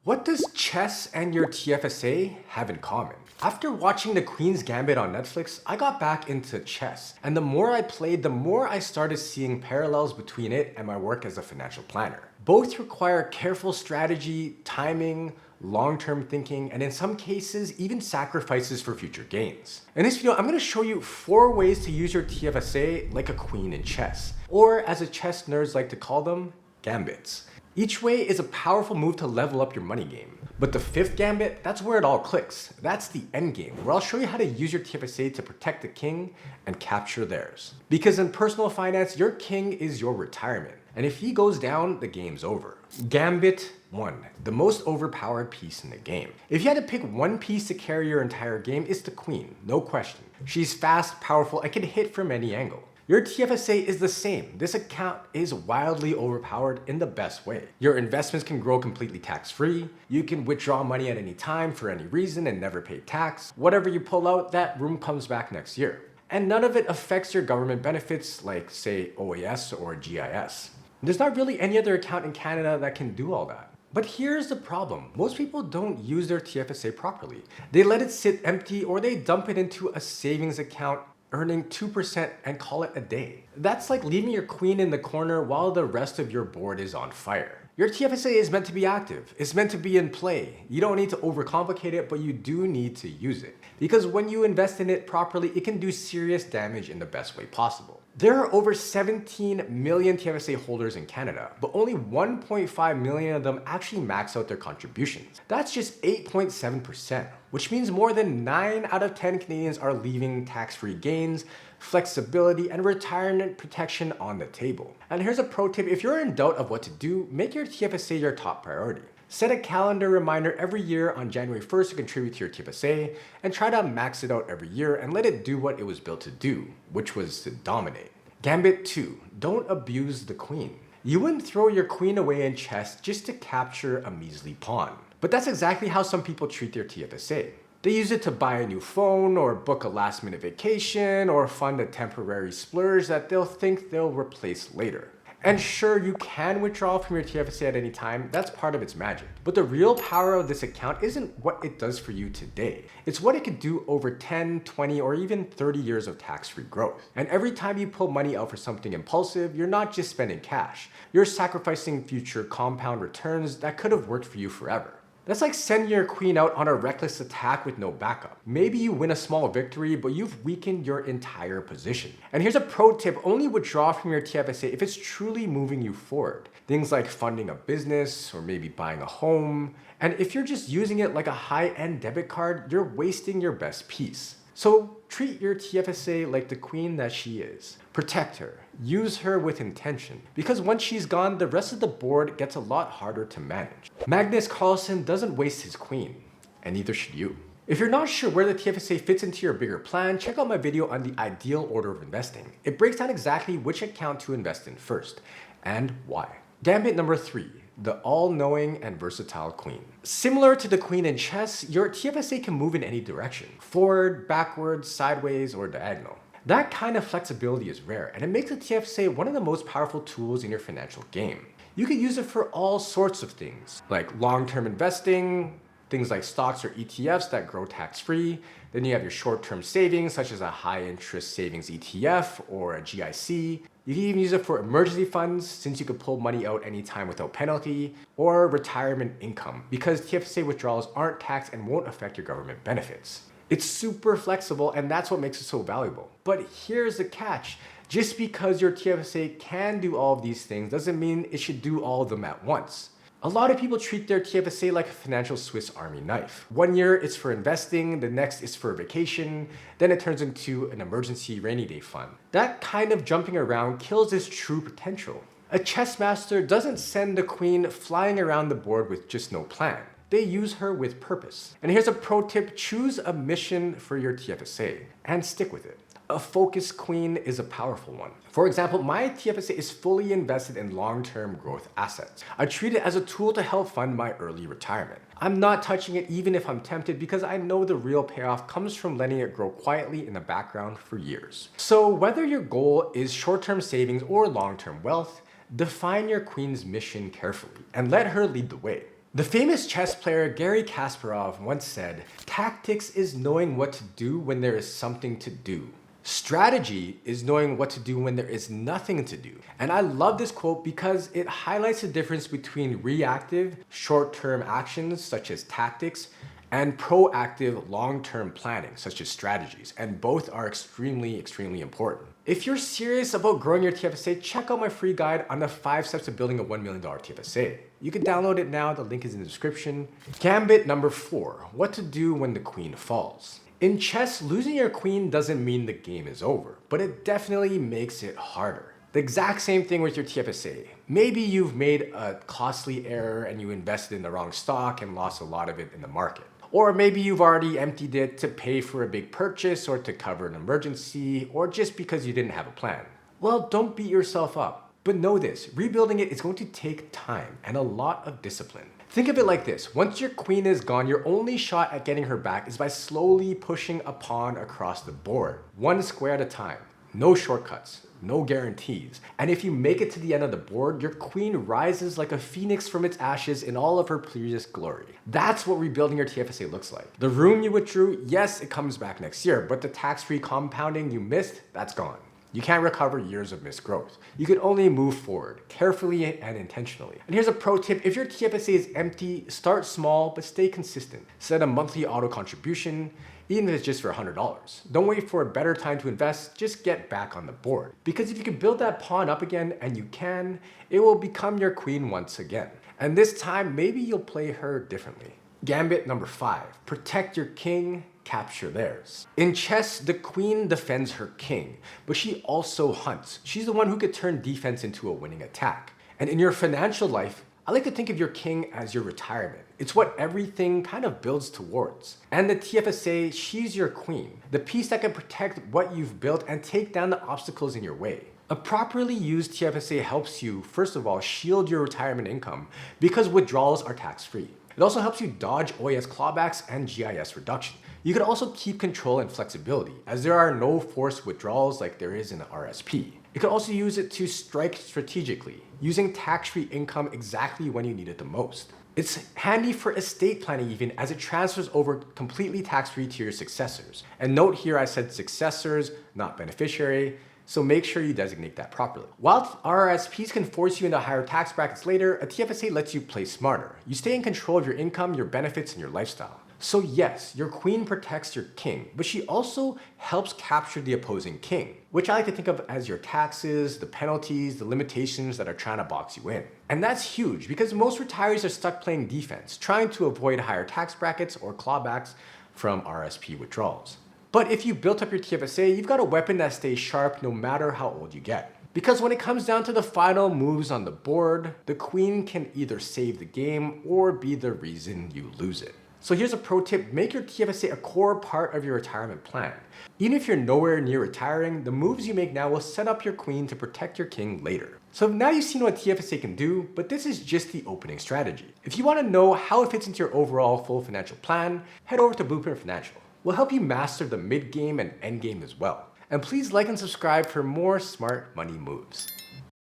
What does chess and your TFSA have in common? After watching the Queen's Gambit on Netflix, I got back into chess. And the more I played, the more I started seeing parallels between it and my work as a financial planner. Both require careful strategy, timing, long-term thinking, and in some cases, even sacrifices for future gains. In this video, I'm going to show you 4 ways to use your TFSA like a queen in chess, or as a chess nerds like to call them, gambits. Each way is a powerful move to level up your money game. But the 5th gambit, that's where it all clicks. That's the endgame, where I'll show you how to use your TFSA to protect the king and capture theirs. Because in personal finance, your king is your retirement. And if he goes down, the game's over. Gambit 1, the most overpowered piece in the game. If you had to pick one piece to carry your entire game, it's the queen, no question. She's fast, powerful, and can hit from any angle. Your TFSA is the same. This account is wildly overpowered in the best way. Your investments can grow completely tax-free. You can withdraw money at any time for any reason and never pay tax. Whatever you pull out, that room comes back next year. And none of it affects your government benefits like, say, OAS or GIS. There's not really any other account in Canada that can do all that. But here's the problem. Most people don't use their TFSA properly. They let it sit empty or they dump it into a savings account earning 2% and call it a day. That's like leaving your queen in the corner while the rest of your board is on fire. Your TFSA is meant to be active. It's meant to be in play. You don't need to overcomplicate it, but you do need to use it. Because when you invest in it properly, it can do serious damage in the best way possible. There are over 17 million TFSA holders in Canada, but only 1.5 million of them actually max out their contributions. That's just 8.7%, which means more than 9 out of 10 Canadians are leaving tax-free gains, flexibility, and retirement protection on the table. And here's a pro tip: if you're in doubt of what to do, make your TFSA your top priority. Set a calendar reminder every year on January 1st to contribute to your TFSA, and try to max it out every year and let it do what it was built to do, which was to dominate. Gambit 2, don't abuse the queen. You wouldn't throw your queen away in chess just to capture a measly pawn. But that's exactly how some people treat their TFSA. They use it to buy a new phone, or book a last-minute vacation, or fund a temporary splurge that they'll think they'll replace later. And sure, you can withdraw from your TFSA at any time, that's part of its magic. But the real power of this account isn't what it does for you today. It's what it could do over 10, 20, or even 30 years of tax-free growth. And every time you pull money out for something impulsive, you're not just spending cash. You're sacrificing future compound returns that could have worked for you forever. That's like sending your queen out on a reckless attack with no backup. Maybe you win a small victory, but you've weakened your entire position. And here's a pro tip: only withdraw from your TFSA if it's truly moving you forward. Things like funding a business or maybe buying a home. And if you're just using it like a high-end debit card, you're wasting your best piece. So treat your TFSA like the queen that she is. Protect her. Use her with intention. Because once she's gone, the rest of the board gets a lot harder to manage. Magnus Carlsen doesn't waste his queen, and neither should you. If you're not sure where the TFSA fits into your bigger plan, check out my video on the ideal order of investing. It breaks down exactly which account to invest in first, and why. Gambit number 3. The all-knowing and versatile queen. Similar to the queen in chess, your TFSA can move in any direction: forward, backwards, sideways, or diagonal. That kind of flexibility is rare, and it makes the TFSA one of the most powerful tools in your financial game. You can use it for all sorts of things, like long-term investing, things like stocks or ETFs that grow tax-free. Then you have your short-term savings, such as a high-interest savings ETF or a GIC. You can even use it for emergency funds, since you could pull money out anytime without penalty, or retirement income, because TFSA withdrawals aren't taxed and won't affect your government benefits. It's super flexible, and that's what makes it so valuable. But here's the catch: just because your TFSA can do all of these things doesn't mean it should do all of them at once. A lot of people treat their TFSA like a financial Swiss Army knife. One year it's for investing, the next is for vacation, then it turns into an emergency rainy day fund. That kind of jumping around kills its true potential. A chess master doesn't send the queen flying around the board with just no plan. They use her with purpose. And here's a pro tip: choose a mission for your TFSA and stick with it. A focused queen is a powerful one. For example, my TFSA is fully invested in long-term growth assets. I treat it as a tool to help fund my early retirement. I'm not touching it even if I'm tempted, because I know the real payoff comes from letting it grow quietly in the background for years. So whether your goal is short-term savings or long-term wealth, define your queen's mission carefully and let her lead the way. The famous chess player Garry Kasparov once said, "Tactics is knowing what to do when there is something to do. Strategy is knowing what to do when there is nothing to do." And I love this quote because it highlights the difference between reactive, short-term actions such as tactics and proactive, long-term planning such as strategies. And both are extremely, extremely important. If you're serious about growing your TFSA, check out my free guide on the 5 steps to building a $1 million TFSA. You can download it now, the link is in the description. Gambit number 4, what to do when the queen falls. In chess, losing your queen doesn't mean the game is over, but it definitely makes it harder. The exact same thing with your TFSA. Maybe you've made a costly error and you invested in the wrong stock and lost a lot of it in the market. Or maybe you've already emptied it to pay for a big purchase or to cover an emergency or just because you didn't have a plan. Well, don't beat yourself up. But know this, rebuilding it is going to take time and a lot of discipline. Think of it like this, once your queen is gone, your only shot at getting her back is by slowly pushing a pawn across the board, one square at a time. No shortcuts, no guarantees. And if you make it to the end of the board, your queen rises like a phoenix from its ashes in all of her previous glory. That's what rebuilding your TFSA looks like. The room you withdrew, yes, it comes back next year, but the tax-free compounding you missed, that's gone. You can't recover years of missed growth. You can only move forward, carefully and intentionally. And here's a pro tip, if your TFSA is empty, start small, but stay consistent. Set a monthly auto contribution, even if it's just for $100. Don't wait for a better time to invest, just get back on the board. Because if you can build that pawn up again, and you can, it will become your queen once again. And this time, maybe you'll play her differently. Gambit number 5, protect your king, capture theirs. In chess, the queen defends her king, but she also hunts. She's the one who could turn defense into a winning attack. And in your financial life, I like to think of your king as your retirement. It's what everything kind of builds towards. And the TFSA, she's your queen, the piece that can protect what you've built and take down the obstacles in your way. A properly used TFSA helps you, first of all, shield your retirement income because withdrawals are tax-free. It also helps you dodge OAS clawbacks and GIS reduction. You can also keep control and flexibility, as there are no forced withdrawals like there is in the RSP. You can also use it to strike strategically, using tax-free income exactly when you need it the most. It's handy for estate planning even, as it transfers over completely tax-free to your successors. And note here I said successors, not beneficiary, so make sure you designate that properly. While RRSPs can force you into higher tax brackets later, a TFSA lets you play smarter. You stay in control of your income, your benefits, and your lifestyle. So yes, your queen protects your king, but she also helps capture the opposing king, which I like to think of as your taxes, the penalties, the limitations that are trying to box you in. And that's huge because most retirees are stuck playing defense, trying to avoid higher tax brackets or clawbacks from RSP withdrawals. But if you built up your TFSA, you've got a weapon that stays sharp no matter how old you get. Because when it comes down to the final moves on the board, the queen can either save the game or be the reason you lose it. So here's a pro tip, make your TFSA a core part of your retirement plan. Even if you're nowhere near retiring, the moves you make now will set up your queen to protect your king later. So now you've seen what TFSA can do, but this is just the opening strategy. If you want to know how it fits into your overall full financial plan, head over to Blueprint Financial. We'll help you master the mid-game and end game as well. And please like and subscribe for more smart money moves.